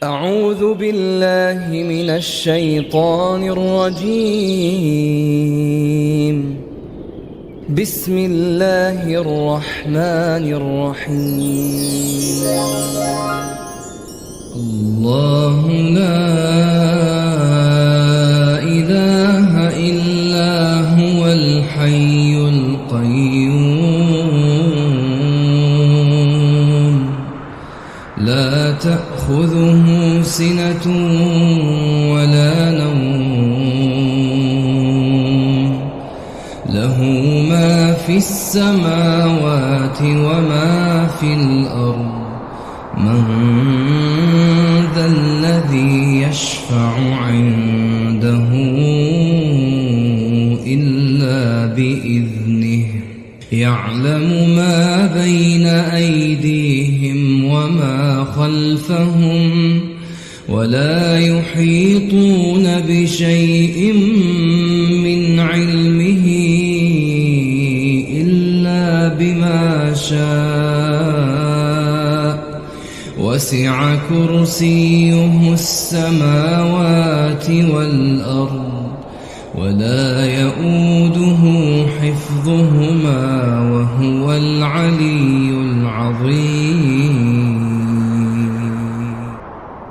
أعوذ بالله من الشيطان الرجيم. بسم الله الرحمن الرحيم. الله لا إله إلا هو الحي القيوم لا تأخذه سنة ولا نوم له ما في السماوات وما في الأرض من ذا الذي يشفع عنده إلا بإذنه يعلم ما بين أيديهم وما خلفهم ولا يحيطون بشيء من علمه إلا بما شاء وسع كرسيه السماوات والأرض ولا يؤوده حفظهما وهو العلي العظيم.